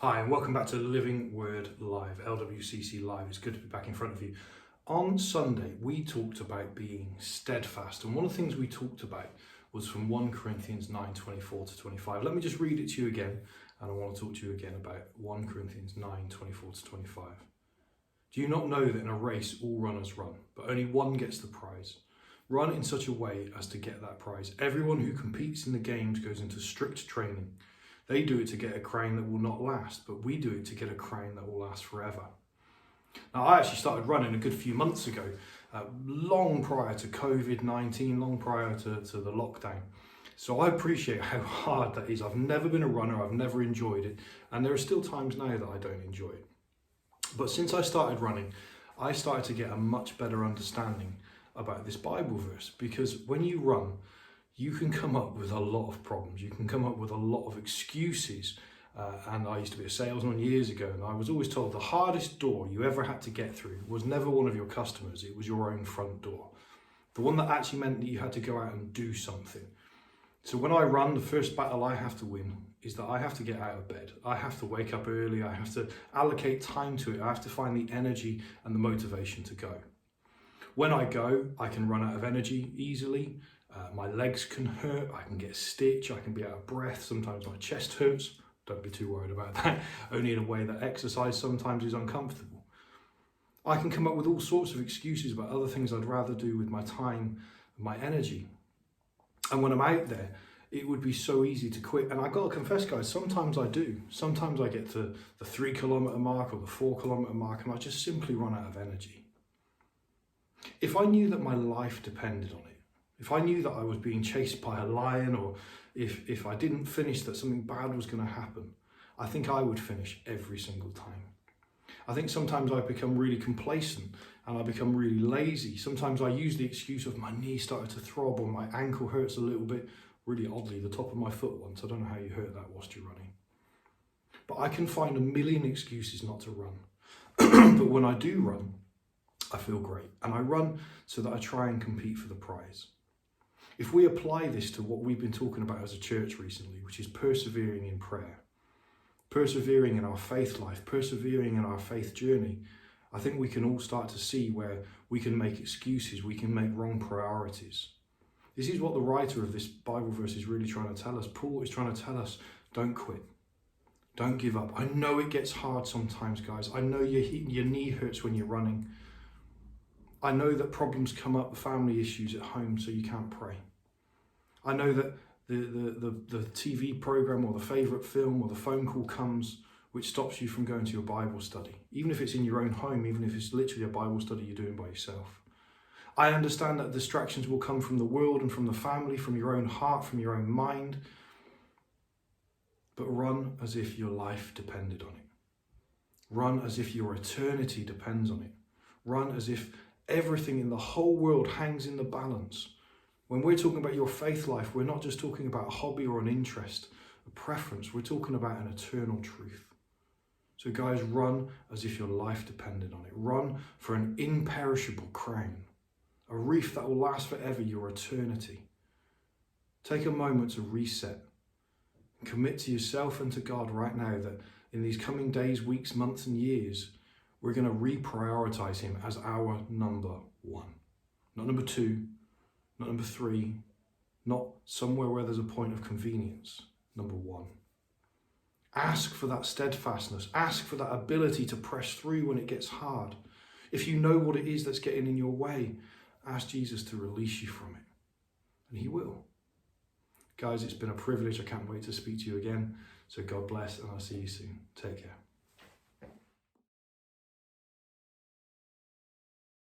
Hi, and welcome back to Living Word Live, LWCCLive. It's good to be back in front of you. On Sunday, we talked about being steadfast, and one of the things we talked about was from 1 Corinthians 9:24 to 25. Let me just read it to you again, and I want to talk to you again about 1 Corinthians 9:24 to 25. Do you not know that in a race all runners run, but only one gets the prize? Run in such a way as to get that prize. Everyone who competes in the games goes into strict training. They do it to get a crown that will not last, but we do it to get a crown that will last forever. Now, I actually started running a good few months ago, long prior to COVID-19, long prior to the lockdown. So I appreciate how hard that is. I've never been a runner, I've never enjoyed it, and there are still times now that I don't enjoy it. But since I started running, I started to get a much better understanding about this Bible verse, because when you run, you can come up with a lot of problems. You can come up with a lot of excuses. And I used to be a salesman years ago, and I was always told the hardest door you ever had to get through was never one of your customers, it was your own front door. The one that actually meant that you had to go out and do something. So when I run, the first battle I have to win is that I have to get out of bed. I have to wake up early, I have to allocate time to it, I have to find the energy and the motivation to go. When I go, I can run out of energy easily. My legs can hurt, I can get a stitch, I can be out of breath, sometimes my chest hurts. Don't be too worried about that, only in a way that exercise sometimes is uncomfortable. I can come up with all sorts of excuses about other things I'd rather do with my time and my energy. And when I'm out there, it would be so easy to quit. And I got to confess, guys, sometimes I do. Sometimes I get to the 3 kilometre mark or the 4 kilometre mark and I just simply run out of energy. If I knew that my life depended on it, if I knew that I was being chased by a lion, or if I didn't finish that something bad was going to happen, I think I would finish every single time. I think sometimes I become really complacent and I become really lazy. Sometimes I use the excuse of my knee started to throb or my ankle hurts a little bit. Really oddly, the top of my foot once. I don't know how you hurt that whilst you're running. But I can find a million excuses not to run. But when I do run, I feel great. And I run so that I try and compete for the prize. If we apply this to what we've been talking about as a church recently, which is persevering in prayer, persevering in our faith life, persevering in our faith journey, I think we can all start to see where we can make excuses, we can make wrong priorities. This is what the writer of this Bible verse is really trying to tell us. Paul is trying to tell us, don't quit. Don't give up. I know it gets hard sometimes, guys. I know your knee hurts when you're running. I know that problems come up, family issues at home, so you can't pray. I know that the TV program or the favourite film or the phone call comes which stops you from going to your Bible study, even if it's in your own home, even if it's literally a Bible study you're doing by yourself. I understand that distractions will come from the world and from the family, from your own heart, from your own mind, but run as if your life depended on it. Run as if your eternity depends on it. Run as if everything in the whole world hangs in the balance. When we're talking about your faith life, we're not just talking about a hobby or an interest, a preference. We're talking about an eternal truth. So guys, run as if your life depended on it. Run for an imperishable crown, a wreath that will last forever, your eternity. Take a moment to reset. Commit to yourself and to God right now that in these coming days, weeks, months and years, we're going to reprioritize him as our number one. Not number two, not number three, not somewhere where there's a point of convenience. Number one. Ask for that steadfastness. Ask for that ability to press through when it gets hard. If you know what it is that's getting in your way, ask Jesus to release you from it. And he will. Guys, it's been a privilege. I can't wait to speak to you again. So God bless, and I'll see you soon. Take care.